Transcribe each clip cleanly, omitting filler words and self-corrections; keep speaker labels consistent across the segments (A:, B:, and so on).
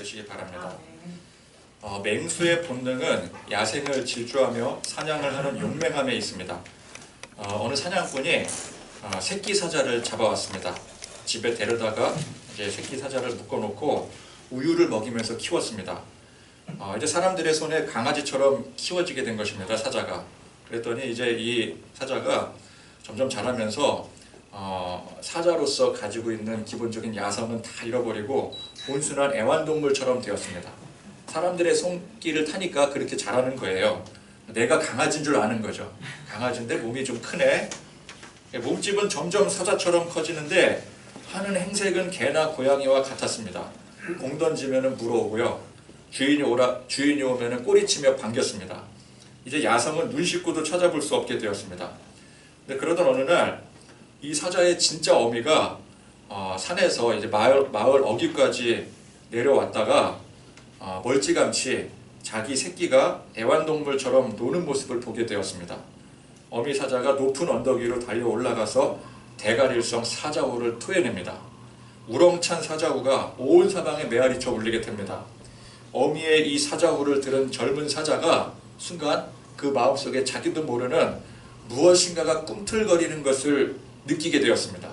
A: 들으시기 바랍니다. 맹수의 본능은 야생을 질주하며 사냥을 하는 용맹함에 있습니다. 어느 사냥꾼이 새끼 사자를 잡아왔습니다. 집에 데려다가 이제 새끼 사자를 묶어놓고 우유를 먹이면서 키웠습니다. 이제 사람들의 손에 강아지처럼 키워지게 된 것입니다. 사자가. 그랬더니 이제 이 사자가 점점 자라면서 사자로서 가지고 있는 기본적인 야성은 다 잃어버리고 온순한 애완동물처럼 되었습니다. 사람들의 손길을 타니까 그렇게 자라는 거예요. 내가 강아지인 줄 아는 거죠. 강아지인데 몸이 좀 크네. 몸집은 점점 사자처럼 커지는데 하는 행색은 개나 고양이와 같았습니다. 공 던지면 물어오고요. 주인이 오면 꼬리치며 반겼습니다. 이제 야성은 눈 씻고도 찾아볼 수 없게 되었습니다. 근데 그러던 어느 날 이 사자의 진짜 어미가 산에서 이제 마을 어귀까지 내려왔다가 멀찌감치 자기 새끼가 애완동물처럼 노는 모습을 보게 되었습니다. 어미 사자가 높은 언덕 위로 달려 올라가서 대가릴성 사자우를 토해냅니다. 우렁찬 사자우가 온 사방에 메아리쳐 울리게 됩니다. 어미의 이 사자우를 들은 젊은 사자가 순간 그 마음속에 자기도 모르는 무엇인가가 꿈틀거리는 것을 느끼게 되었습니다.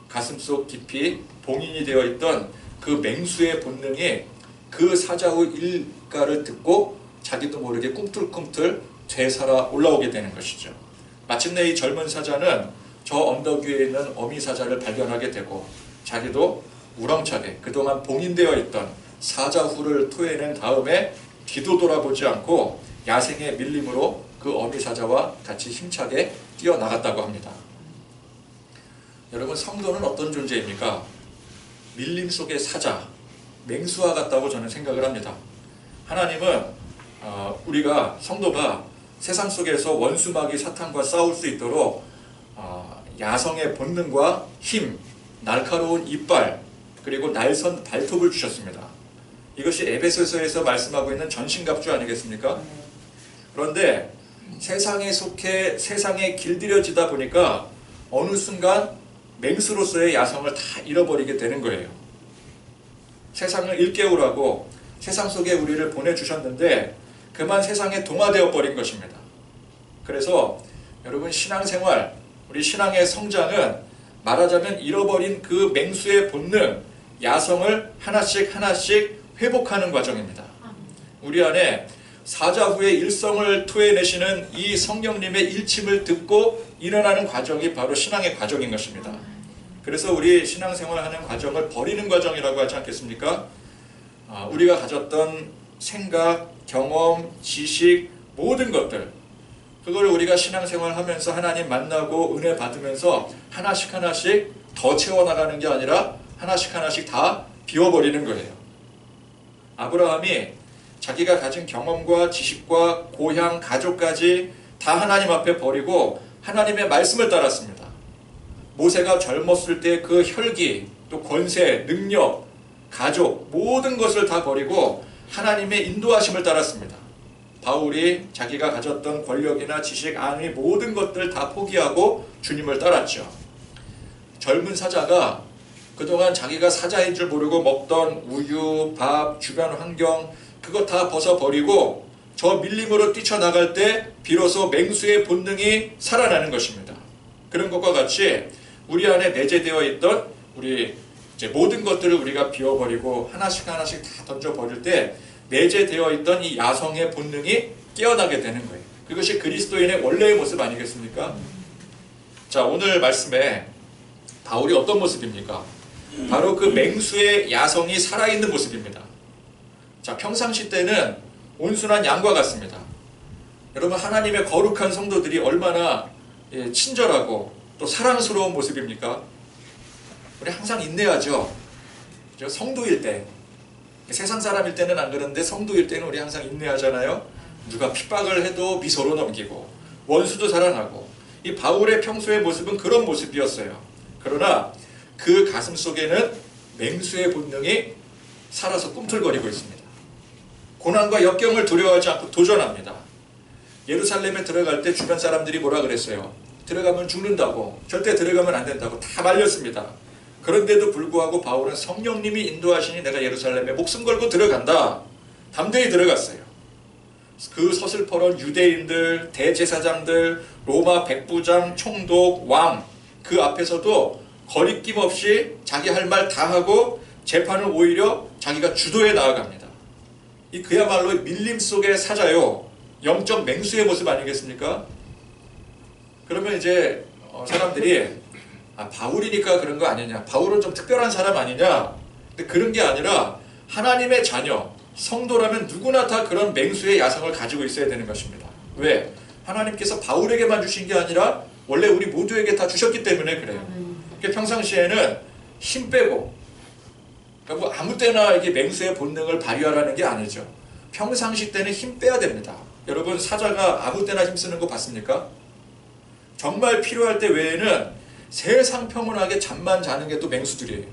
A: 가슴속 깊이 봉인이 되어 있던 그 맹수의 본능이 그 사자우 일가를 듣고 자기도 모르게 꿈틀꿈틀 되살아 올라오게 되는 것이죠. 마침내 이 젊은 사자는 저 언덕 위에 있는 어미 사자를 발견하게 되고 자기도 우렁차게 그동안 봉인되어 있던 사자후를 토해낸 다음에 뒤도 돌아보지 않고 야생의 밀림으로 그 어미 사자와 같이 힘차게 뛰어나갔다고 합니다. 여러분, 성도는 어떤 존재입니까? 밀림 속의 사자, 맹수와 같다고 저는 생각을 합니다. 하나님은 우리가 성도가 세상 속에서 원수마귀 사탄과 싸울 수 있도록 야성의 본능과 힘, 날카로운 이빨, 그리고 날선 발톱을 주셨습니다. 이것이 에베소서에서 말씀하고 있는 전신갑주 아니겠습니까? 그런데 세상에 속해 세상에 길들여지다 보니까 어느 순간 맹수로서의 야성을 다 잃어버리게 되는 거예요. 세상을 일깨우라고 세상 속에 우리를 보내주셨는데 그만 세상에 동화되어 버린 것입니다. 그래서 여러분, 신앙생활, 우리 신앙의 성장은 말하자면 잃어버린 그 맹수의 본능, 야성을 하나씩 회복하는 과정입니다. 우리 안에 사자후의 일성을 토해내시는 이 성령님의 일침을 듣고 일어나는 과정이 바로 신앙의 과정인 것입니다. 그래서 우리 신앙생활하는 과정을 버리는 과정이라고 하지 않겠습니까? 우리가 가졌던 생각, 경험, 지식, 모든 것들, 그걸 우리가 신앙생활하면서 하나님 만나고 은혜 받으면서 하나씩 더 채워나가는 게 아니라 하나씩 다 비워버리는 거예요. 아브라함이 자기가 가진 경험과 지식과 고향, 가족까지 다 하나님 앞에 버리고 하나님의 말씀을 따랐습니다. 모세가 젊었을 때 그 혈기, 또 권세, 능력, 가족, 모든 것을 다 버리고 하나님의 인도하심을 따랐습니다. 바울이 자기가 가졌던 권력이나 지식, 안위 모든 것들 다 포기하고 주님을 따랐죠. 젊은 사자가 그동안 자기가 사자인 줄 모르고 먹던 우유, 밥, 주변 환경 그거 다 벗어버리고 저 밀림으로 뛰쳐나갈 때 비로소 맹수의 본능이 살아나는 것입니다. 그런 것과 같이 우리 안에 내재되어 있던 우리 이제 모든 것들을 우리가 비워버리고 하나씩 다 던져버릴 때 내재되어 있던 이 야성의 본능이 깨어나게 되는 거예요. 그것이 그리스도인의 원래의 모습 아니겠습니까? 자, 오늘 말씀에 바울이 어떤 모습입니까? 바로 그 맹수의 야성이 살아있는 모습입니다. 자, 평상시 때는 온순한 양과 같습니다. 여러분, 하나님의 거룩한 성도들이 얼마나 친절하고 또 사랑스러운 모습입니까? 우리 항상 인내하죠. 성도일 때, 세상 사람일 때는 안 그런데 성도일 때는 우리 항상 인내하잖아요. 누가 핍박을 해도 미소로 넘기고 원수도 사랑하고, 이 바울의 평소의 모습은 그런 모습이었어요. 그러나 그 가슴 속에는 맹수의 본능이 살아서 꿈틀거리고 있습니다. 고난과 역경을 두려워하지 않고 도전합니다. 예루살렘에 들어갈 때 주변 사람들이 뭐라 그랬어요? 들어가면 죽는다고, 절대 들어가면 안 된다고 다 말렸습니다. 그런데도 불구하고 바울은 성령님이 인도하시니 내가 예루살렘에 목숨 걸고 들어간다. 담대히 들어갔어요. 그 서슬퍼런 유대인들, 대제사장들, 로마 백부장, 총독, 왕, 그 앞에서도 거리낌 없이 자기 할 말 다 하고 재판을 오히려 자기가 주도해 나아갑니다. 이 그야말로 밀림 속의 사자요, 영적 맹수의 모습 아니겠습니까? 그러면 이제 사람들이 바울이니까 그런 거 아니냐, 바울은 좀 특별한 사람 아니냐. 근데 그런 게 아니라 하나님의 자녀, 성도라면 누구나 다 그런 맹수의 야성을 가지고 있어야 되는 것입니다. 왜? 하나님께서 바울에게만 주신 게 아니라 원래 우리 모두에게 다 주셨기 때문에 그래요. 그러니까 평상시에는 힘 빼고, 그러니까 뭐 아무 때나 이게 맹수의 본능을 발휘하라는 게 아니죠. 평상시 때는 힘 빼야 됩니다. 여러분, 사자가 아무 때나 힘쓰는 거 봤습니까? 정말 필요할 때 외에는 세상 평온하게 잠만 자는 게 또 맹수들이에요.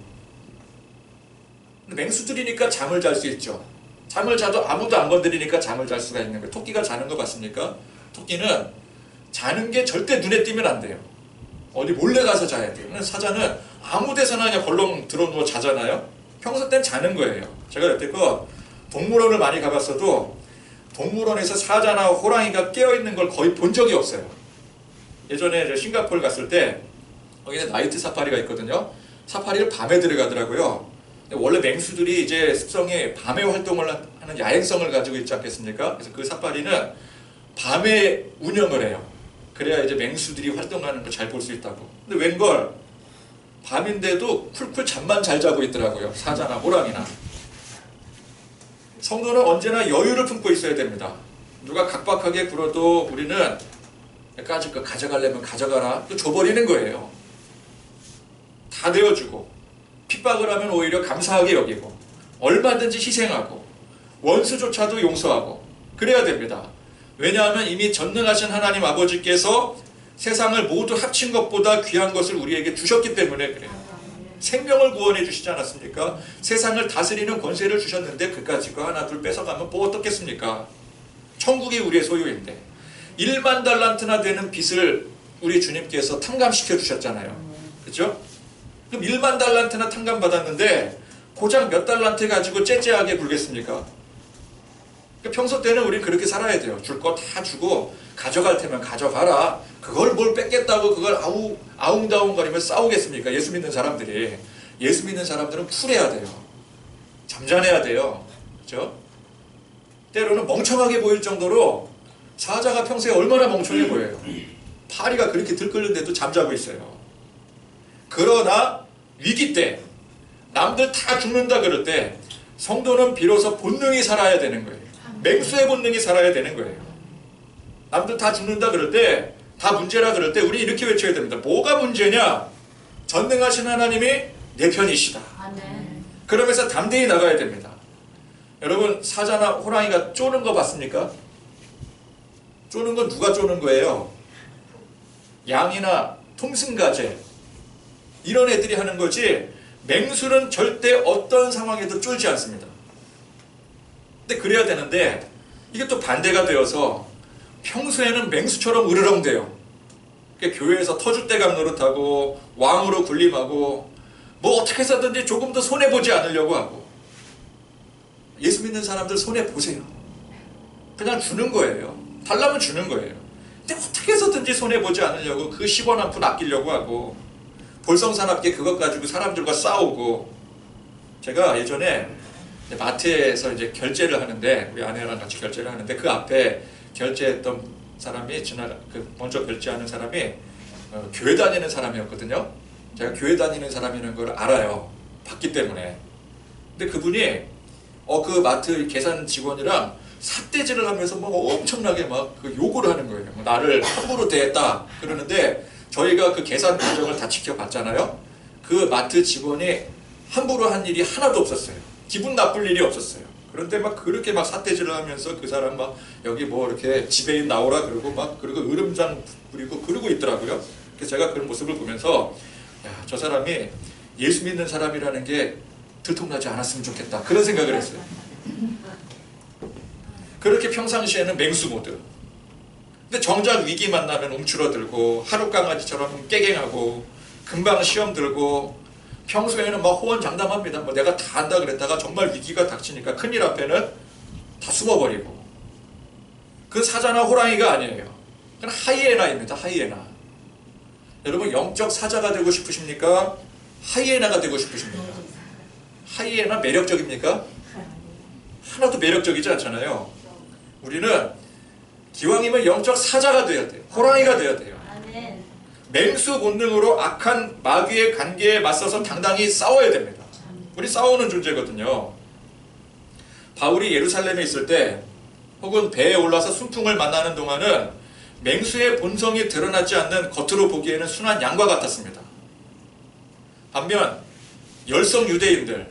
A: 맹수들이니까 잠을 잘 수 있죠. 잠을 자도 아무도 안 건드리니까 잠을 잘 수가 있는 거예요. 토끼가 자는 거 봤습니까? 토끼는 자는 게 절대 눈에 띄면 안 돼요. 어디 몰래 가서 자야 돼요. 사자는 아무 데서나 그냥 벌렁 들어 누워 자잖아요. 평소 땐 자는 거예요. 제가 여태껏 동물원을 많이 가봤어도 동물원에서 사자나 호랑이가 깨어있는 걸 거의 본 적이 없어요. 예전에 싱가포르 갔을 때 거기에 나이트 사파리가 있거든요. 사파리를 밤에 들어가더라고요. 원래 맹수들이 이제 습성이 밤에 활동을 하는 야행성을 가지고 있지 않겠습니까? 그래서 그 사파리는 밤에 운영을 해요. 그래야 이제 맹수들이 활동하는 걸 잘 볼 수 있다고. 근데 웬걸 밤인데도 쿨쿨 잠만 잘 자고 있더라고요. 사자나 호랑이나. 성도는 언제나 여유를 품고 있어야 됩니다. 누가 각박하게 굴어도 우리는 까짓 거 가져가려면 가져가라. 또 줘버리는 거예요. 다 내어주고, 핍박을 하면 오히려 감사하게 여기고, 얼마든지 희생하고, 원수조차도 용서하고, 그래야 됩니다. 왜냐하면 이미 전능하신 하나님 아버지께서 세상을 모두 합친 것보다 귀한 것을 우리에게 주셨기 때문에 그래요. 생명을 구원해 주시지 않았습니까? 세상을 다스리는 권세를 주셨는데 그까짓 거 하나 둘 뺏어가면 뭐 어떻겠습니까? 천국이 우리의 소유인데 1만 달란트나 되는 빚을 우리 주님께서 탕감시켜 주셨잖아요. 그렇죠? 그럼 1만 달란트나 탕감받았는데 고작 몇 달란트 가지고 째째하게 굴겠습니까? 평소 때는 우리 그렇게 살아야 돼요. 줄 거 다 주고 가져갈 테면 가져가라. 그걸 뭘 뺏겠다고 그걸 아웅다웅거리며 싸우겠습니까? 예수 믿는 사람들이. 예수 믿는 사람들은 쿨해야 돼요. 잠잠해야 돼요. 그렇죠? 때로는 멍청하게 보일 정도로 사자가 평소에 얼마나 멍청해 보여요. 파리가 그렇게 들끓는데도 잠자고 있어요. 그러나 위기 때 남들 다 죽는다 그럴 때 성도는 비로소 본능이 살아야 되는 거예요. 맹수의 본능이 살아야 되는 거예요. 남들 다 죽는다 그럴 때, 다 문제라 그럴 때 우리 이렇게 외쳐야 됩니다. 뭐가 문제냐? 전능하신 하나님이 내 편이시다. 그러면서 담대히 나가야 됩니다. 여러분, 사자나 호랑이가 쪼는 거 봤습니까? 쪼는 건 누가 쪼는 거예요? 양이나 통승가재 이런 애들이 하는 거지 맹수는 절대 어떤 상황에도 쫄지 않습니다. 근데 그래야 되는데 이게 또 반대가 되어서 평소에는 맹수처럼 으르렁대요. 그러니까 교회에서 터줏대감 노릇하고 왕으로 군림하고 뭐 어떻게 해서든지 조금 더 손해보지 않으려고 하고. 예수 믿는 사람들 손해보세요. 그냥 주는 거예요. 달라면 주는 거예요. 근데 어떻게 해서든지 손해보지 않으려고 그 10원 한 푼 아끼려고 하고 볼성사납게 그것 가지고 사람들과 싸우고. 제가 예전에 마트에서 이제 결제를 하는데 우리 아내랑 같이 결제를 하는데 그 앞에 결제했던 사람이 먼저 결제하는 사람이 교회 다니는 사람이었거든요. 제가 교회 다니는 사람이라는 걸 알아요. 봤기 때문에. 근데 그분이 그 마트 계산 직원이랑 삿대질을 하면서 뭐 엄청나게 막 그 욕을 하는 거예요. 나를 함부로 대했다 그러는데 저희가 그 계산 과정을 다 지켜봤잖아요. 그 마트 직원이 함부로 한 일이 하나도 없었어요. 기분 나쁠 일이 없었어요. 그런데 막 그렇게 막 삿대질을 하면서 그 사람 막 여기 뭐 이렇게 지배인 나오라 그러고 막 그리고 으름장 부리고 그러고 있더라고요. 그래서 제가 그런 모습을 보면서 야, 저 사람이 예수 믿는 사람이라는 게 들통나지 않았으면 좋겠다. 그런 생각을 했어요. 그렇게 평상시에는 맹수 모드. 근데 정작 위기 만나면 움츠러들고 하룻강아지처럼 깨갱하고 금방 시험 들고 평소에는 막 호언장담합니다. 뭐 내가 다 한다 그랬다가 정말 위기가 닥치니까 큰일 앞에는 다 숨어버리고. 그 사자나 호랑이가 아니에요. 그건 하이에나입니다. 하이에나. 여러분 영적 사자가 되고 싶으십니까? 하이에나가 되고 싶으십니까? 하이에나 매력적입니까? 하나도 매력적이지 않잖아요. 우리는 기왕이면 영적 사자가 되어야 돼요. 호랑이가 되어야 돼요. 맹수 본능으로 악한 마귀의 관계에 맞서서 당당히 싸워야 됩니다. 우리 싸우는 존재거든요. 바울이 예루살렘에 있을 때 혹은 배에 올라서 순풍을 만나는 동안은 맹수의 본성이 드러나지 않는 겉으로 보기에는 순한 양과 같았습니다. 반면 열성 유대인들,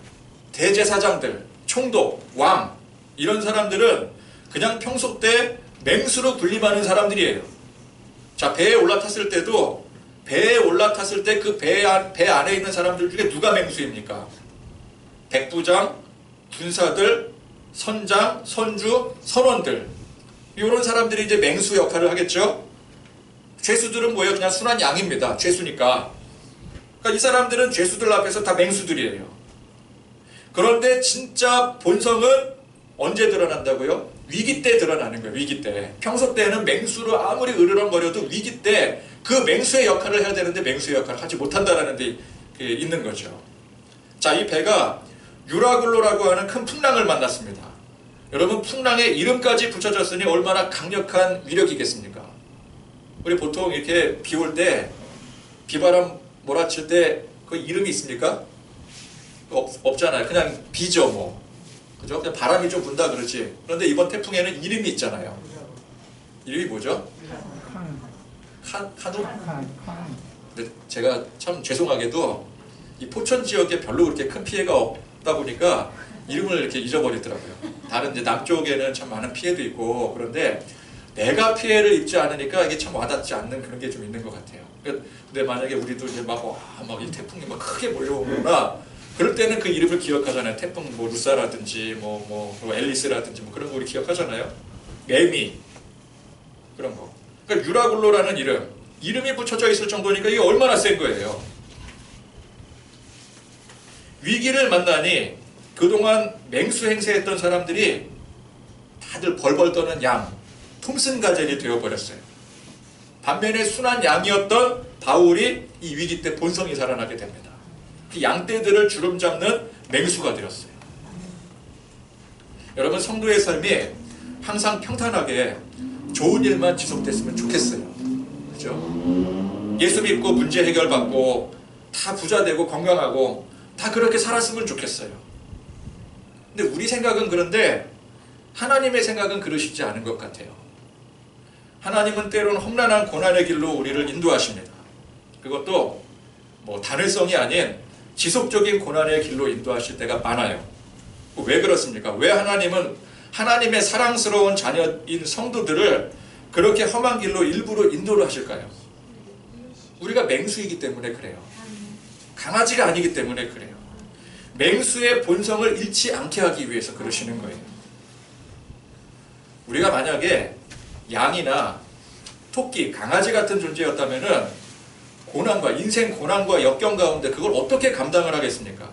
A: 대제사장들, 총독, 왕 이런 사람들은 그냥 평소 때 맹수로 군림하는 사람들이에요. 자, 배에 올라탔을 때도 배에 올라탔을 때 그 배 안에 있는 사람들 중에 누가 맹수입니까? 백부장, 군사들, 선장, 선주, 선원들 이런 사람들이 이제 맹수 역할을 하겠죠. 죄수들은 뭐예요? 그냥 순한 양입니다. 죄수니까. 그러니까 이 사람들은 죄수들 앞에서 다 맹수들이에요. 그런데 진짜 본성은 언제 드러난다고요? 위기 때 드러나는 거예요. 위기 때. 평소 때는 맹수로 아무리 으르렁거려도 위기 때 그 맹수의 역할을 해야 되는데 맹수의 역할을 하지 못한다는 데 있는 거죠. 자, 이 배가 유라굴로라고 하는 큰 풍랑을 만났습니다. 여러분, 풍랑에 이름까지 붙여졌으니 얼마나 강력한 위력이겠습니까? 우리 보통 이렇게 비 올 때 비바람 몰아칠 때 그 이름이 있습니까? 없잖아요. 그냥 비죠 뭐. 그죠? 그냥 바람이 좀 분다 그러지. 그런데 이번 태풍에는 이름이 있잖아요. 이름이 뭐죠? 한우? 근데 제가 참 죄송하게도 이 포천 지역에 별로 그렇게 큰 피해가 없다 보니까 이름을 이렇게 잊어버리더라고요. 다른 이제 남쪽에는 참 많은 피해도 있고 그런데 내가 피해를 입지 않으니까 이게 참 와닿지 않는 그런 게 좀 있는 것 같아요. 근데 만약에 우리도 이제 막 이 태풍이 막 크게 몰려오거나 그럴 때는 그 이름을 기억하잖아요. 태풍 뭐 루사라든지 뭐 앨리스라든지 뭐 그런 거 우리 기억하잖아요. 매미 그런 거. 그러니까 유라굴로라는 이름이 붙여져 있을 정도니까 이게 얼마나 센 거예요. 위기를 만나니 그동안 맹수 행세했던 사람들이 다들 벌벌 떠는 양, 톰슨 가젤이 되어버렸어요. 반면에 순한 양이었던 바울이 이 위기 때 본성이 살아나게 됩니다. 그 양떼들을 주름 잡는 맹수가 되었어요. 여러분, 성도의 삶이 항상 평탄하게 좋은 일만 지속됐으면 좋겠어요. 그죠? 예수 믿고 문제 해결받고 다 부자 되고 건강하고 다 그렇게 살았으면 좋겠어요. 근데 우리 생각은 그런데 하나님의 생각은 그러시지 않은 것 같아요. 하나님은 때로는 험난한 고난의 길로 우리를 인도하십니다. 그것도 뭐 단회성이 아닌 지속적인 고난의 길로 인도하실 때가 많아요. 왜 그렇습니까? 왜 하나님은 하나님의 사랑스러운 자녀인 성도들을 그렇게 험한 길로 일부러 인도를 하실까요? 우리가 맹수이기 때문에 그래요. 강아지가 아니기 때문에 그래요. 맹수의 본성을 잃지 않게 하기 위해서 그러시는 거예요. 우리가 만약에 양이나 토끼, 강아지 같은 존재였다면은 고난과 인생 고난과 역경 가운데 그걸 어떻게 감당을 하겠습니까?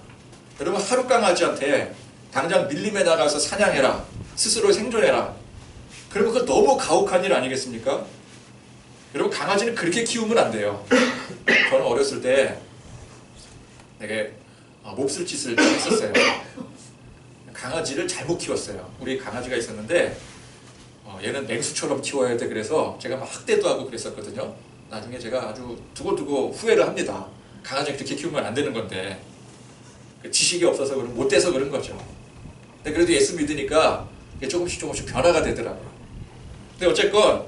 A: 여러분, 하루 강아지한테 당장 밀림에 나가서 사냥해라, 스스로 생존해라. 그러면 그거 너무 가혹한 일 아니겠습니까? 여러분, 강아지는 그렇게 키우면 안 돼요. 저는 어렸을 때 되게 몹쓸 짓을 했었어요. 강아지를 잘못 키웠어요. 우리 강아지가 있었는데 얘는 맹수처럼 키워야 돼. 그래서 제가 막 학대도 하고 그랬었거든요. 나중에 제가 아주 두고두고 후회를 합니다. 강아지 그렇게 키우면 안 되는 건데 지식이 없어서 못돼서 그런 거죠. 근데 그래도 예수 믿으니까 조금씩 변화가 되더라고요. 근데 어쨌건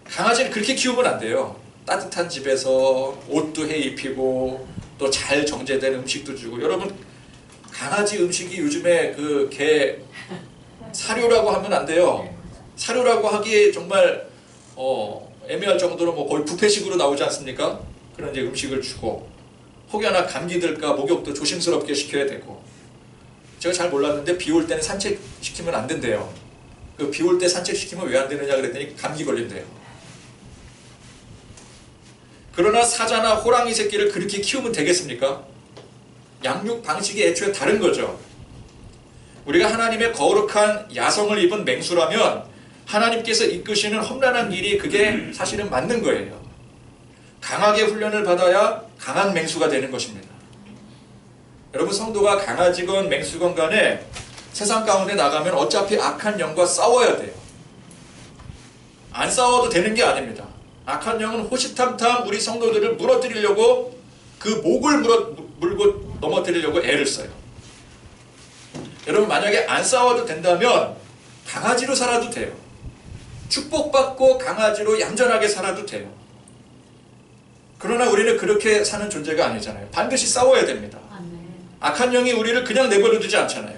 A: 강아지를 그렇게 키우면 안 돼요. 따뜻한 집에서 옷도 해 입히고 또 잘 정제된 음식도 주고. 여러분, 강아지 음식이 요즘에 그 개 사료라고 하면 안 돼요. 사료라고 하기에 정말 애매할 정도로 뭐 거의 뷔페식으로 나오지 않습니까? 그런 이제 음식을 주고 혹여나 감기 들까 목욕도 조심스럽게 시켜야 되고. 제가 잘 몰랐는데 비 올 때는 산책시키면 안 된대요. 그 비 올 때 산책시키면 왜 안 되느냐 그랬더니 감기 걸린대요. 그러나 사자나 호랑이 새끼를 그렇게 키우면 되겠습니까? 양육 방식이 애초에 다른 거죠. 우리가 하나님의 거룩한 야성을 입은 맹수라면 하나님께서 이끄시는 험난한 길이 그게 사실은 맞는 거예요. 강하게 훈련을 받아야 강한 맹수가 되는 것입니다. 여러분, 성도가 강아지건 맹수건 간에 세상 가운데 나가면 어차피 악한 영과 싸워야 돼요. 안 싸워도 되는 게 아닙니다. 악한 영은 호시탐탐 우리 성도들을 무너뜨리려고 그 목을 물고 넘어뜨리려고 애를 써요. 여러분, 만약에 안 싸워도 된다면 강아지로 살아도 돼요. 축복받고 강아지로 얌전하게 살아도 돼요. 그러나 우리는 그렇게 사는 존재가 아니잖아요. 반드시 싸워야 됩니다. 악한 영이 우리를 그냥 내버려 두지 않잖아요.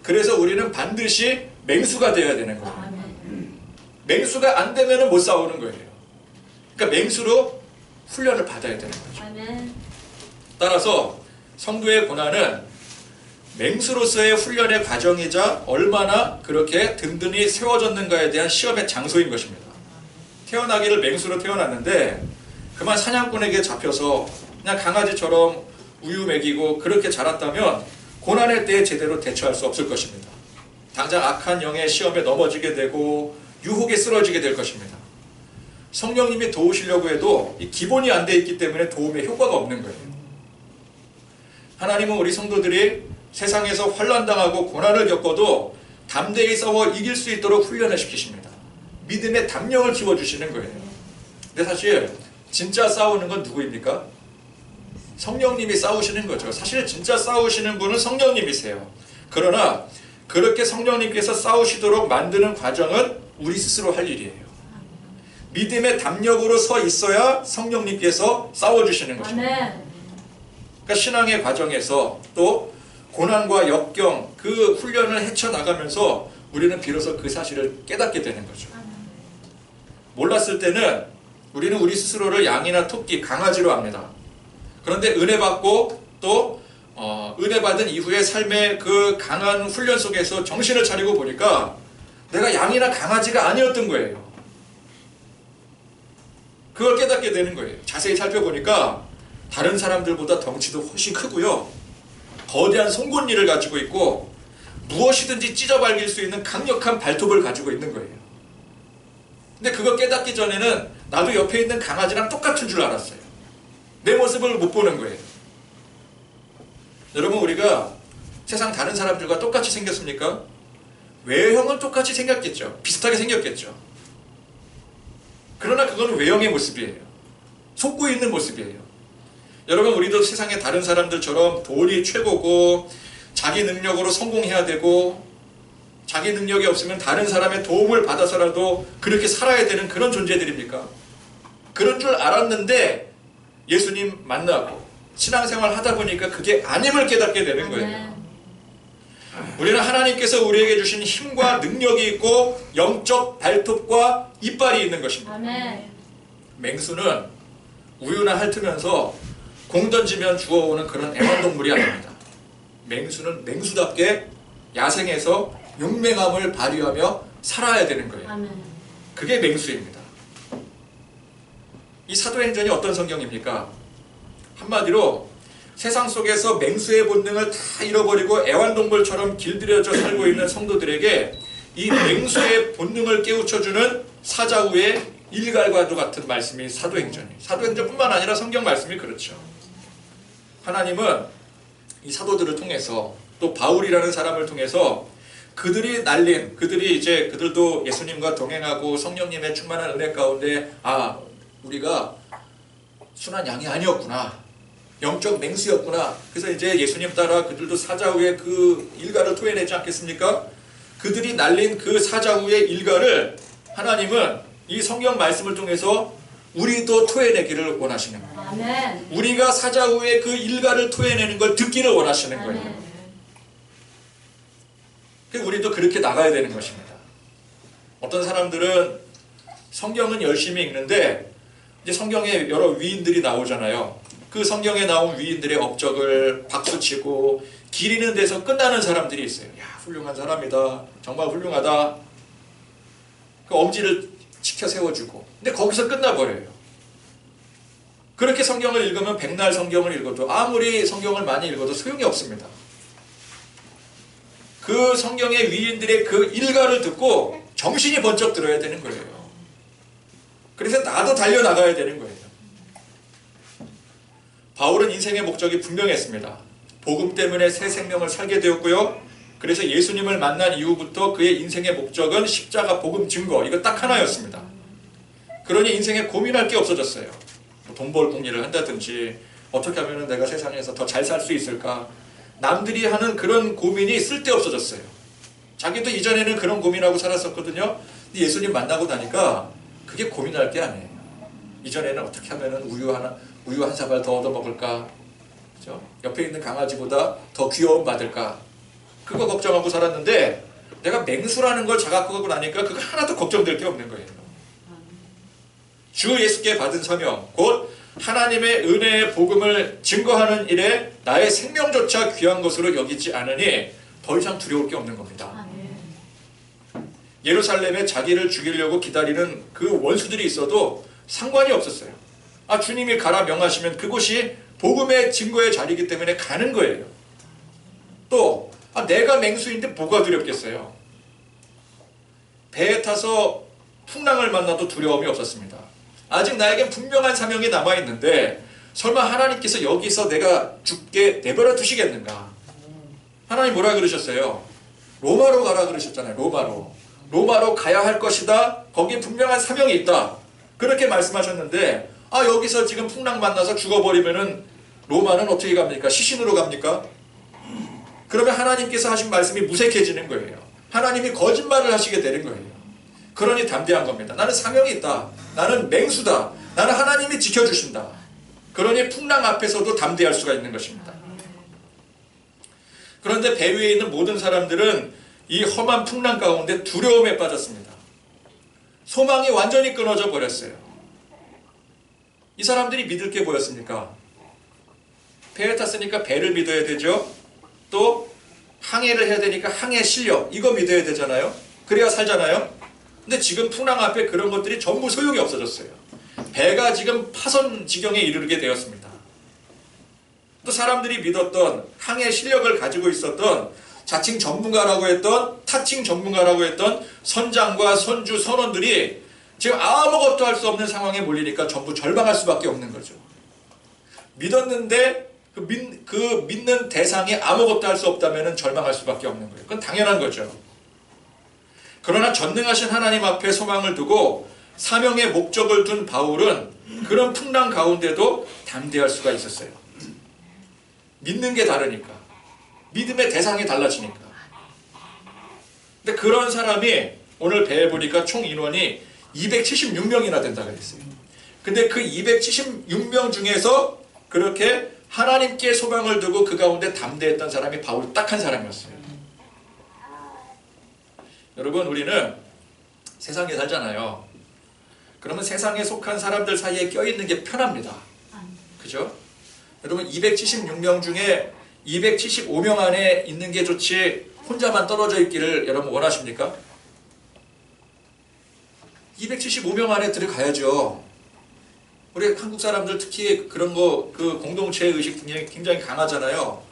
A: 그래서 우리는 반드시 맹수가 되어야 되는 거예요. 맹수가 안 되면 못 싸우는 거예요. 그러니까 맹수로 훈련을 받아야 되는 거죠. 따라서 성도의 고난은 맹수로서의 훈련의 과정이자 얼마나 그렇게 든든히 세워졌는가에 대한 시험의 장소인 것입니다. 태어나기를 맹수로 태어났는데 그만 사냥꾼에게 잡혀서 그냥 강아지처럼 우유 먹이고 그렇게 자랐다면 고난의 때에 제대로 대처할 수 없을 것입니다. 당장 악한 영의 시험에 넘어지게 되고 유혹에 쓰러지게 될 것입니다. 성령님이 도우시려고 해도 이 기본이 안 돼 있기 때문에 도움의 효과가 없는 거예요. 하나님은 우리 성도들이 세상에서 환난당하고 고난을 겪어도 담대히 싸워 이길 수 있도록 훈련을 시키십니다. 믿음의 담력을 키워주시는 거예요. 근데 사실 진짜 싸우는 건 누구입니까? 성령님이 싸우시는 거죠. 사실 진짜 싸우시는 분은 성령님이세요. 그러나 그렇게 성령님께서 싸우시도록 만드는 과정은 우리 스스로 할 일이에요. 믿음의 담력으로 서 있어야 성령님께서 싸워주시는 것입니다. 그러니까 신앙의 과정에서 또 고난과 역경, 그 훈련을 헤쳐나가면서 우리는 비로소 그 사실을 깨닫게 되는 거죠. 몰랐을 때는 우리는 우리 스스로를 양이나 토끼, 강아지로 압니다. 그런데 은혜 받고 또 은혜 받은 이후의 삶의 그 강한 훈련 속에서 정신을 차리고 보니까 내가 양이나 강아지가 아니었던 거예요. 그걸 깨닫게 되는 거예요. 자세히 살펴보니까 다른 사람들보다 덩치도 훨씬 크고요. 거대한 송곳니를 가지고 있고 무엇이든지 찢어발길 수 있는 강력한 발톱을 가지고 있는 거예요. 근데 그거 깨닫기 전에는 나도 옆에 있는 강아지랑 똑같은 줄 알았어요. 내 모습을 못 보는 거예요. 여러분, 우리가 세상 다른 사람들과 똑같이 생겼습니까? 외형은 똑같이 생겼겠죠. 비슷하게 생겼겠죠. 그러나 그건 외형의 모습이에요. 속고 있는 모습이에요. 여러분, 우리도 세상의 다른 사람들처럼 돈이 최고고 자기 능력으로 성공해야 되고 자기 능력이 없으면 다른 사람의 도움을 받아서라도 그렇게 살아야 되는 그런 존재들입니까? 그런 줄 알았는데 예수님 만나고 신앙생활 하다 보니까 그게 아님을 깨닫게 되는 거예요. 우리는 하나님께서 우리에게 주신 힘과 능력이 있고 영적 발톱과 이빨이 있는 것입니다. 맹수는 우유나 핥으면서 공 던지면 주워오는 그런 애완동물이 아닙니다. 맹수는 맹수답게 야생에서 용맹함을 발휘하며 살아야 되는 거예요. 그게 맹수입니다. 이 사도행전이 어떤 성경입니까? 한마디로 세상 속에서 맹수의 본능을 다 잃어버리고 애완동물처럼 길들여져 살고 있는 성도들에게 이 맹수의 본능을 깨우쳐주는 사자후의 일갈과도 같은 말씀이 사도행전이에요. 사도행전뿐만 아니라 성경 말씀이 그렇죠. 하나님은 이 사도들을 통해서 또 바울이라는 사람을 통해서 그들도 예수님과 동행하고 성령님의 충만한 은혜 가운데 우리가 순한 양이 아니었구나, 영적 맹수였구나. 그래서 이제 예수님 따라 그들도 사자후의 그 일가를 토해내지 않겠습니까? 그들이 날린 그 사자후의 일가를 하나님은 이 성경 말씀을 통해서 우리도 토해내기를 원하시는 거예요. 아멘. 우리가 사자후의 그 일가를 토해내는 걸 듣기를 원하시는 거예요. 아멘. 우리도 그렇게 나가야 되는 것입니다. 어떤 사람들은 성경은 열심히 읽는데 이제 성경에 여러 위인들이 나오잖아요. 그 성경에 나온 위인들의 업적을 박수치고 기리는 데서 끝나는 사람들이 있어요. 야, 훌륭한 사람이다. 정말 훌륭하다. 그 엄지를 치켜 세워주고. 근데 거기서 끝나버려요. 그렇게 성경을 읽으면 백날 성경을 읽어도 아무리 성경을 많이 읽어도 소용이 없습니다. 그 성경의 위인들의 그 일가를 듣고 정신이 번쩍 들어야 되는 거예요. 그래서 나도 달려나가야 되는 거예요. 바울은 인생의 목적이 분명했습니다. 복음 때문에 새 생명을 살게 되었고요. 그래서 예수님을 만난 이후부터 그의 인생의 목적은 십자가 복음 증거, 이거 딱 하나였습니다. 그러니 인생에 고민할 게 없어졌어요. 돈 벌 공리를 한다든지 어떻게 하면 내가 세상에서 더 잘 살 수 있을까, 남들이 하는 그런 고민이 쓸데없어졌어요. 자기도 이전에는 그런 고민하고 살았었거든요. 근데 예수님 만나고 나니까 그게 고민할 게 아니에요. 이전에는 어떻게 하면 우유 한 사발 더 얻어먹을까, 그죠? 옆에 있는 강아지보다 더 귀여움 받을까, 그거 걱정하고 살았는데 내가 맹수라는 걸 자각하고 나니까 그거 하나도 걱정될 게 없는 거예요. 주 예수께 받은 사명, 곧 하나님의 은혜의 복음을 증거하는 일에 나의 생명조차 귀한 것으로 여기지 않으니 더 이상 두려울 게 없는 겁니다. 예루살렘에 자기를 죽이려고 기다리는 그 원수들이 있어도 상관이 없었어요. 주님이 가라 명하시면 그곳이 복음의 증거의 자리이기 때문에 가는 거예요. 또 내가 맹수인데 뭐가 두렵겠어요. 배에 타서 풍랑을 만나도 두려움이 없었습니다. 아직 나에겐 분명한 사명이 남아있는데 설마 하나님께서 여기서 내가 죽게 내버려 두시겠는가. 하나님 뭐라 그러셨어요? 로마로 가라 그러셨잖아요. 로마로 가야 할 것이다. 거기에 분명한 사명이 있다. 그렇게 말씀하셨는데 여기서 지금 풍랑 만나서 죽어버리면은 로마는 어떻게 갑니까? 시신으로 갑니까? 그러면 하나님께서 하신 말씀이 무색해지는 거예요. 하나님이 거짓말을 하시게 되는 거예요. 그러니 담대한 겁니다. 나는 사명이 있다. 나는 맹수다. 나는 하나님이 지켜주신다. 그러니 풍랑 앞에서도 담대할 수가 있는 것입니다. 그런데 배 위에 있는 모든 사람들은 이 험한 풍랑 가운데 두려움에 빠졌습니다. 소망이 완전히 끊어져 버렸어요. 이 사람들이 믿을 게 뭐였습니까? 배에 탔으니까 배를 믿어야 되죠. 또 항해를 해야 되니까 항해 실력, 이거 믿어야 되잖아요. 그래야 살잖아요. 근데 지금 풍랑 앞에 그런 것들이 전부 소용이 없어졌어요. 배가 지금 파손 지경에 이르게 되었습니다. 또 사람들이 믿었던 항해 실력을 가지고 있었던 자칭 전문가라고 했던 타칭 전문가라고 했던 선장과 선주 선원들이 지금 아무것도 할 수 없는 상황에 몰리니까 전부 절망할 수밖에 없는 거죠. 믿었는데 그 믿는 대상이 아무것도 할 수 없다면 절망할 수밖에 없는 거예요. 그건 당연한 거죠. 그러나 전능하신 하나님 앞에 소망을 두고 사명의 목적을 둔 바울은 그런 풍랑 가운데도 담대할 수가 있었어요. 믿는 게 다르니까. 믿음의 대상이 달라지니까. 근데 그런 사람이 오늘 배에 보니까 총 인원이 276명이나 된다고 했어요. 근데 그 276명 중에서 그렇게 하나님께 소망을 두고 그 가운데 담대했던 사람이 바울 딱 한 사람이었어요. 여러분, 우리는 세상에 살잖아요. 그러면 세상에 속한 사람들 사이에 껴있는 게 편합니다. 그죠? 여러분, 276명 중에 275명 안에 있는 게 좋지 혼자만 떨어져 있기를 여러분 원하십니까? 275명 안에 들어가야죠. 우리 한국 사람들 특히 그런 거, 그 공동체 의식 굉장히 강하잖아요.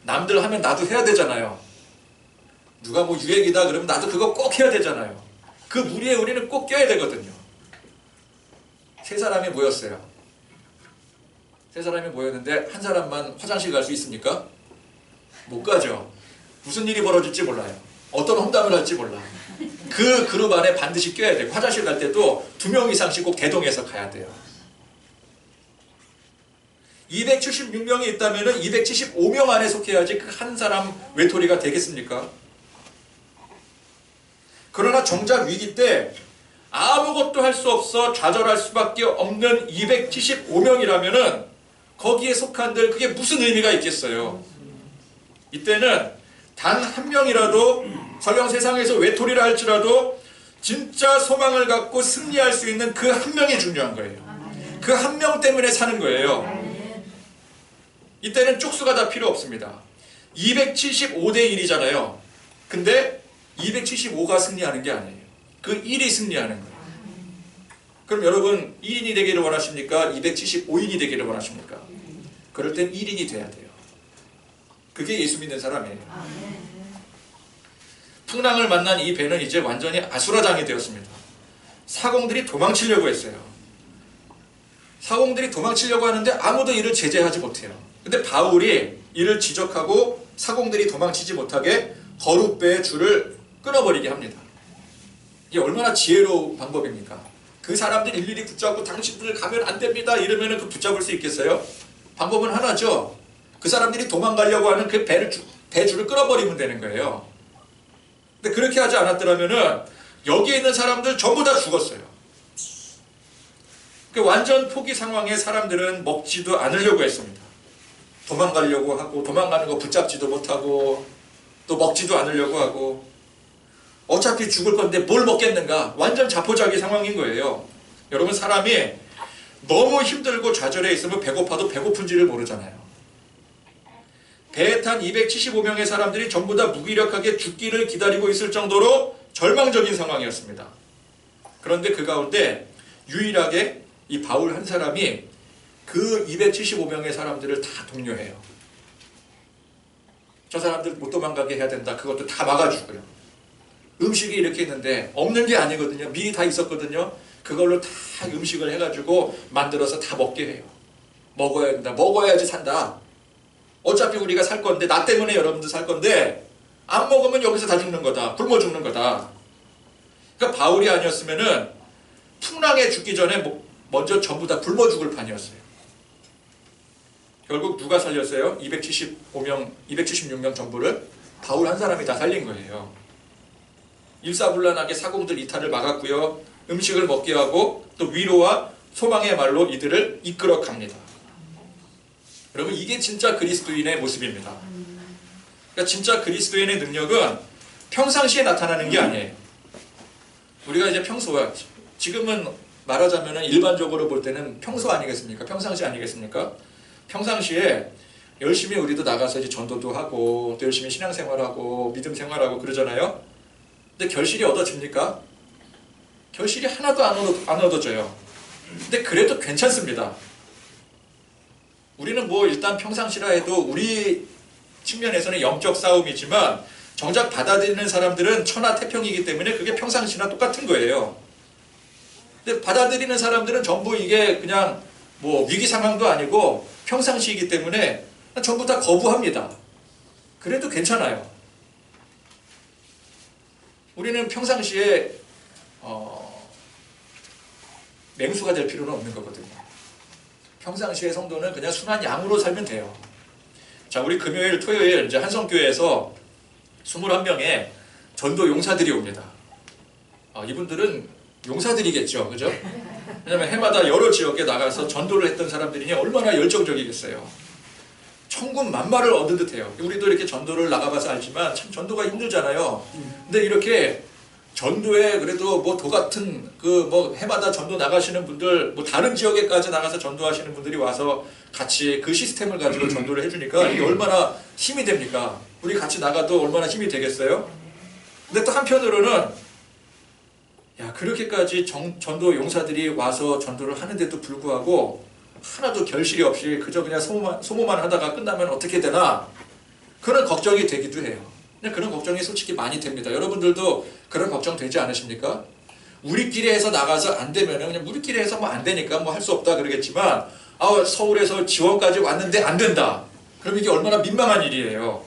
A: 남들 하면 나도 해야 되잖아요. 누가 뭐 유행이다 그러면 나도 그거 꼭 해야 되잖아요. 그 무리에 우리는 꼭 껴야 되거든요. 세 사람이 모였어요. 세 사람이 모였는데 한 사람만 화장실 갈 수 있습니까? 못 가죠. 무슨 일이 벌어질지 몰라요. 어떤 험담을 할지 몰라. 그 그룹 안에 반드시 껴야 되고 화장실 갈 때도 2명 이상씩 꼭 대동해서 가야 돼요. 276명이 있다면 275명 안에 속해야지 그 한 사람 외톨이가 되겠습니까? 그러나 정작 위기 때 아무것도 할 수 없어 좌절할 수밖에 없는 275명이라면 거기에 속한들 그게 무슨 의미가 있겠어요? 이때는 단 한 명이라도 설령 세상에서 외톨이라 할지라도 진짜 소망을 갖고 승리할 수 있는 그 한 명이 중요한 거예요. 그 한 명 때문에 사는 거예요. 이때는 쪽수가 다 필요 없습니다. 275대 1이잖아요. 근데 275가 승리하는 게 아니에요. 그 1이 승리하는 거예요. 그럼 여러분 1인이 되기를 원하십니까? 275인이 되기를 원하십니까? 그럴 땐 1인이 돼야 돼요. 그게 예수 믿는 사람이에요. 풍랑을 만난 이 배는 이제 완전히 아수라장이 되었습니다. 사공들이 도망치려고 했어요. 사공들이 도망치려고 하는데 아무도 이를 제재하지 못해요. 근데 바울이 이를 지적하고 사공들이 도망치지 못하게 거룻배의 줄을 끊어버리게 합니다. 이게 얼마나 지혜로운 방법입니까? 그 사람들이 일일이 붙잡고 당신들 가면 안 됩니다 이러면 그 붙잡을 수 있겠어요? 방법은 하나죠. 그 사람들이 도망가려고 하는 그 배줄을 끊어버리면 되는 거예요. 근데 그렇게 하지 않았더라면은 여기에 있는 사람들 전부 다 죽었어요. 그 완전 포기 상황에 사람들은 먹지도 않으려고 했습니다. 도망가려고 하고 도망가는 거 붙잡지도 못하고 또 먹지도 않으려고 하고 어차피 죽을 건데 뭘 먹겠는가? 완전 자포자기 상황인 거예요. 여러분 사람이 너무 힘들고 좌절해 있으면 배고파도 배고픈지를 모르잖아요. 배에 탄 275명의 사람들이 전부 다 무기력하게 죽기를 기다리고 있을 정도로 절망적인 상황이었습니다. 그런데 그 가운데 유일하게 이 바울 한 사람이 그 275명의 사람들을 다 독려해요. 저 사람들 못 도망가게 해야 된다. 그것도 다 막아주고요. 음식이 이렇게 있는데 없는 게 아니거든요. 미리 다 있었거든요. 그걸로 다 음식을 해가지고 만들어서 다 먹게 해요. 먹어야 된다. 먹어야지 산다. 어차피 우리가 살 건데 나 때문에 여러분들 살 건데 안 먹으면 여기서 다 죽는 거다. 굶어 죽는 거다. 그러니까 바울이 아니었으면은 풍랑에 죽기 전에 먼저 전부 다 굶어 죽을 판이었어요. 결국 누가 살렸어요? 276명 전부를 바울 한 사람이 다 살린 거예요. 일사불란하게 사공들 이탈을 막았고요. 음식을 먹게 하고 또 위로와 소망의 말로 이들을 이끌어 갑니다. 여러분 이게 진짜 그리스도인의 모습입니다. 그러니까 진짜 그리스도인의 능력은 평상시에 나타나는 게 아니에요. 우리가 이제 평소와 지금은 말하자면 일반적으로 볼 때는 평소 아니겠습니까? 평상시 아니겠습니까? 평상시에 열심히 우리도 나가서 이제 전도도 하고 또 열심히 신앙생활하고 믿음 생활하고 그러잖아요. 근데 결실이 얻어집니까? 결실이 하나도 안 얻어져요. 근데 그래도 괜찮습니다. 우리는 뭐 일단 평상시라 해도 우리 측면에서는 영적 싸움이지만 정작 받아들이는 사람들은 천하태평이기 때문에 그게 평상시나 똑같은 거예요. 근데 받아들이는 사람들은 전부 이게 그냥 뭐 위기 상황도 아니고 평상시이기 때문에 전부 다 거부합니다. 그래도 괜찮아요. 우리는 평상시에 맹수가 될 필요는 없는 거거든요. 평상시에 성도는 그냥 순한 양으로 살면 돼요. 자, 우리 금요일, 토요일 이제 한성교회에서 21명의 전도 용사들이 옵니다. 이분들은 용사들이겠죠, 그죠? 왜냐면 해마다 여러 지역에 나가서 전도를 했던 사람들이니 얼마나 열정적이겠어요. 천군 만마를 얻은 듯해요. 우리도 이렇게 전도를 나가봐서 알지만 참 전도가 힘들잖아요. 근데 이렇게 전도에 그래도 뭐 도 같은 그 뭐 해마다 전도 나가시는 분들, 뭐 다른 지역에까지 나가서 전도하시는 분들이 와서 같이 그 시스템을 가지고 전도를 해주니까 이게 얼마나 힘이 됩니까? 우리 같이 나가도 얼마나 힘이 되겠어요? 근데 또 한편으로는 야, 그렇게까지 전도 용사들이 와서 전도를 하는데도 불구하고 하나도 결실이 없이 그저 그냥 소모만 하다가 끝나면 어떻게 되나 그런 걱정이 되기도 해요. 근데 그런 걱정이 솔직히 많이 됩니다. 여러분들도 그런 걱정 되지 않으십니까? 우리끼리 해서 나가서 안 되면 그냥 우리끼리 해서 뭐 안 되니까 뭐 할 수 없다 그러겠지만 서울에서 지원까지 왔는데 안 된다. 그럼 이게 얼마나 민망한 일이에요.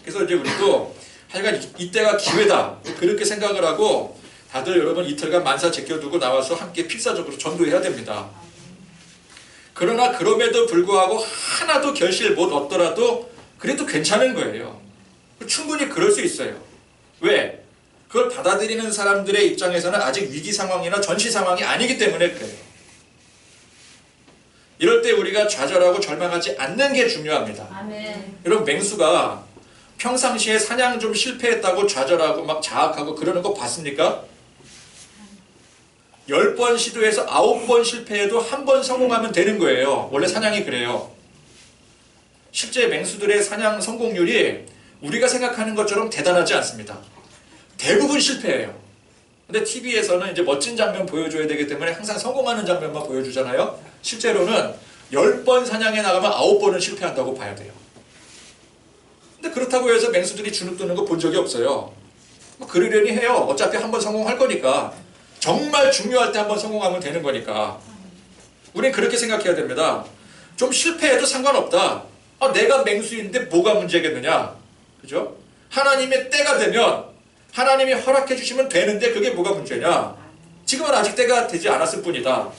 A: 그래서 이제 우리도 하여간 이때가 기회다 그렇게 생각을 하고 다들 여러분 이틀간 만사 제껴두고 나와서 함께 필사적으로 전도해야 됩니다. 그러나 그럼에도 불구하고 하나도 결실 못 얻더라도 그래도 괜찮은 거예요. 충분히 그럴 수 있어요. 왜? 그걸 받아들이는 사람들의 입장에서는 아직 위기 상황이나 전시 상황이 아니기 때문에 그래요. 이럴 때 우리가 좌절하고 절망하지 않는 게 중요합니다.
B: 아멘.
A: 여러분 맹수가 평상시에 사냥 좀 실패했다고 좌절하고 막 자학하고 그러는 거 봤습니까? 10번 시도해서 9번 실패해도 1번 성공하면 되는 거예요. 원래 사냥이 그래요. 실제 맹수들의 사냥 성공률이 우리가 생각하는 것처럼 대단하지 않습니다. 대부분 실패해요. 근데 TV에서는 이제 멋진 장면 보여줘야 되기 때문에 항상 성공하는 장면만 보여주잖아요. 실제로는 10번 사냥에 나가면 9번은 실패한다고 봐야 돼요. 근데 그렇다고 해서 맹수들이 주눅 드는 거 본 적이 없어요. 뭐 그러려니 해요. 어차피 한번 성공할 거니까. 정말 중요할 때 한번 성공하면 되는 거니까. 우린 그렇게 생각해야 됩니다. 좀 실패해도 상관없다. 내가 맹수인데 뭐가 문제겠느냐. 그죠? 하나님의 때가 되면 하나님이 허락해 주시면 되는데 그게 뭐가 문제냐. 지금은 아직 때가 되지 않았을 뿐이다.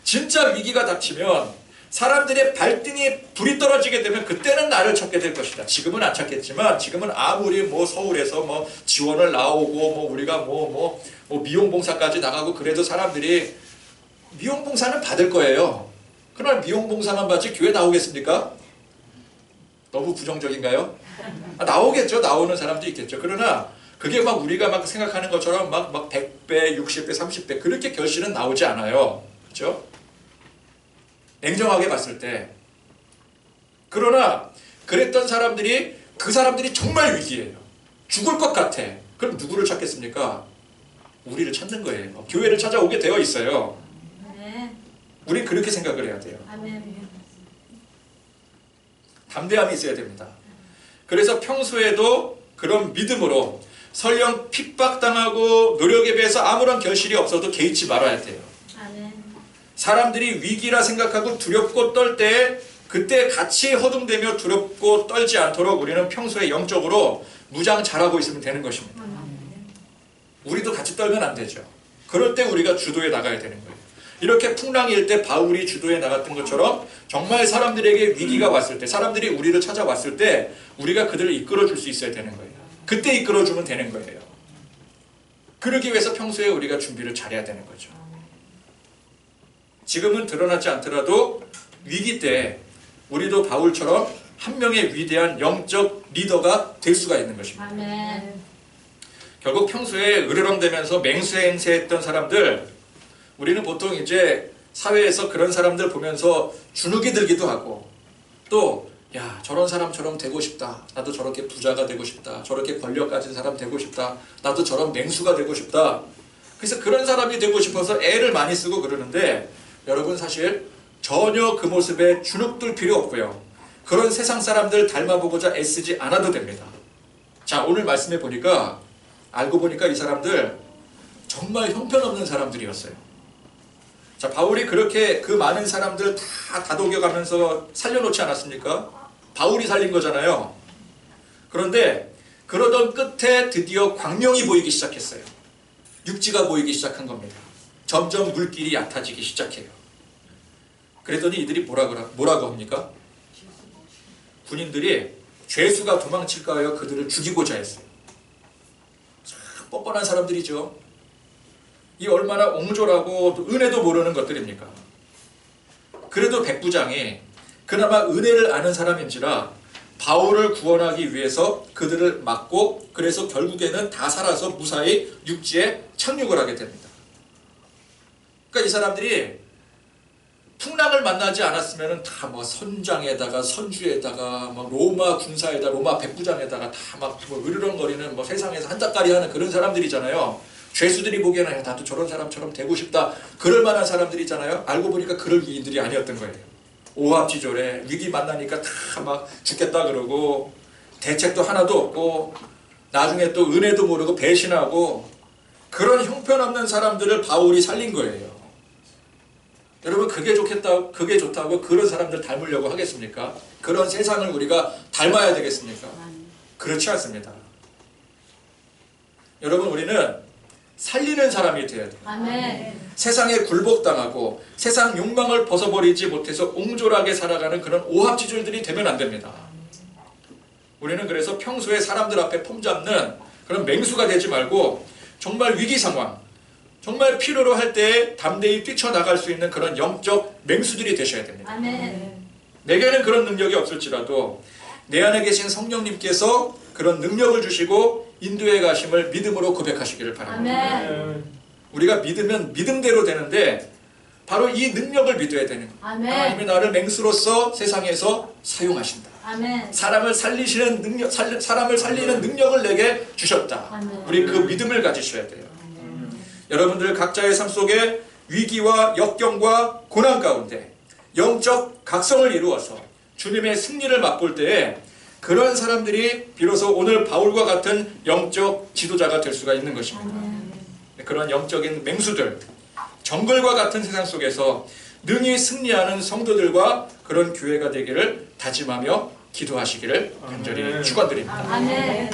A: 진짜 위기가 닥치면 사람들의 발등에 불이 떨어지게 되면 그때는 나를 찾게 될 것이다. 지금은 안 찾겠지만 지금은 아무리 뭐 서울에서 뭐 지원을 나오고 뭐 우리가 뭐 미용봉사까지 나가고 그래도 사람들이 미용봉사는 받을 거예요. 그러나 미용봉사만 받지 교회 나오겠습니까? 너무 부정적인가요? 나오겠죠. 나오는 사람도 있겠죠. 그러나 그게 막 우리가 막 생각하는 것처럼 막 100배, 60배, 30배 그렇게 결실은 나오지 않아요. 그렇죠? 냉정하게 봤을 때. 그러나 그랬던 사람들이 그 사람들이 정말 위기예요. 죽을 것 같아. 그럼 누구를 찾겠습니까? 우리를 찾는 거예요. 교회를 찾아오게 되어 있어요. 우린 그렇게 생각을 해야 돼요. 담대함이 있어야 됩니다. 그래서 평소에도 그런 믿음으로 설령 핍박당하고 노력에 비해서 아무런 결실이 없어도 개의치 말아야 돼요. 사람들이 위기라 생각하고 두렵고 떨 때 그때 같이 허둥대며 두렵고 떨지 않도록 우리는 평소에 영적으로 무장 잘하고 있으면 되는 것입니다. 우리도 같이 떨면 안 되죠. 그럴 때 우리가 주도에 나가야 되는 거예요. 이렇게 풍랑일 때 바울이 주도에 나갔던 것처럼 정말 사람들에게 위기가 왔을 때 사람들이 우리를 찾아왔을 때 우리가 그들을 이끌어줄 수 있어야 되는 거예요. 그때 이끌어주면 되는 거예요. 그러기 위해서 평소에 우리가 준비를 잘해야 되는 거죠. 지금은 드러나지 않더라도 위기 때 우리도 바울처럼 한 명의 위대한 영적 리더가 될 수가 있는 것입니다.
B: 아멘.
A: 결국 평소에 으르렁대면서 맹수행세했던 사람들, 우리는 보통 이제 사회에서 그런 사람들 보면서 주눅이 들기도 하고 또 야, 저런 사람처럼 되고 싶다. 나도 저렇게 부자가 되고 싶다. 저렇게 권력 가진 사람 되고 싶다. 나도 저런 맹수가 되고 싶다. 그래서 그런 사람이 되고 싶어서 애를 많이 쓰고 그러는데 여러분 사실 전혀 그 모습에 주눅들 필요 없고요. 그런 세상 사람들 닮아보고자 애쓰지 않아도 됩니다. 자, 오늘 말씀해 보니까 알고 보니까 이 사람들 정말 형편없는 사람들이었어요. 자, 바울이 그렇게 그 많은 사람들 다 다독여가면서 살려놓지 않았습니까? 바울이 살린 거잖아요. 그런데 그러던 끝에 드디어 광명이 보이기 시작했어요. 육지가 보이기 시작한 겁니다. 점점 물길이 얕아지기 시작해요. 그랬더니 이들이 뭐라고 합니까? 군인들이 죄수가 도망칠까 하여 그들을 죽이고자 했어요. 참 뻔뻔한 사람들이죠. 이 얼마나 옹졸하고 은혜도 모르는 것들입니까? 그래도 백부장이 그나마 은혜를 아는 사람인지라 바울을 구원하기 위해서 그들을 막고 그래서 결국에는 다 살아서 무사히 육지에 착륙을 하게 됩니다. 그러니까 이 사람들이 풍랑을 만나지 않았으면 다 뭐 선장에다가 선주에다가 뭐 로마 군사에다 로마 백부장에다가 다 막 뭐 으르렁거리는 뭐 세상에서 한따까리 하는 그런 사람들이잖아요. 죄수들이 보기에는 야, 나도 저런 사람처럼 되고 싶다. 그럴 만한 사람들이잖아요. 알고 보니까 그럴 위인들이 아니었던 거예요. 오합지졸에 위기 만나니까 다 막 죽겠다 그러고 대책도 하나도 없고 나중에 또 은혜도 모르고 배신하고 그런 형편없는 사람들을 바울이 살린 거예요. 여러분 그게 좋겠다, 그게 좋다고 그런 사람들 닮으려고 하겠습니까? 그런 세상을 우리가 닮아야 되겠습니까? 그렇지 않습니다. 여러분 우리는 살리는 사람이 되어야 돼요.
B: 아멘.
A: 세상에 굴복당하고 세상 욕망을 벗어버리지 못해서 옹졸하게 살아가는 그런 오합지졸들이 되면 안 됩니다. 우리는 그래서 평소에 사람들 앞에 폼잡는 그런 맹수가 되지 말고 정말 위기 상황, 정말 필요로 할 때 담대히 뛰쳐나갈 수 있는 그런 영적 맹수들이 되셔야 됩니다.
B: 아멘.
A: 내게는 그런 능력이 없을지라도 내 안에 계신 성령님께서 그런 능력을 주시고 인도해 가심을 믿음으로 고백하시기를 바랍니다.
B: 아멘.
A: 우리가 믿으면 믿음대로 되는데 바로 이 능력을 믿어야 되는 거예요.
B: 아멘.
A: 하나님이 나를 맹수로서 세상에서 사용하신다.
B: 아멘.
A: 사람을 살리시는 능력, 사람을 살리는 능력을 내게 주셨다.
B: 아멘.
A: 우리 그 믿음을 가지셔야 돼요. 여러분들 각자의 삶 속에 위기와 역경과 고난 가운데 영적 각성을 이루어서 주님의 승리를 맛볼 때에 그런 사람들이 비로소 오늘 바울과 같은 영적 지도자가 될 수가 있는 것입니다. 그런 영적인 맹수들, 정글과 같은 세상 속에서 능히 승리하는 성도들과 그런 교회가 되기를 다짐하며 기도하시기를 간절히 축원드립니다.
B: 아멘.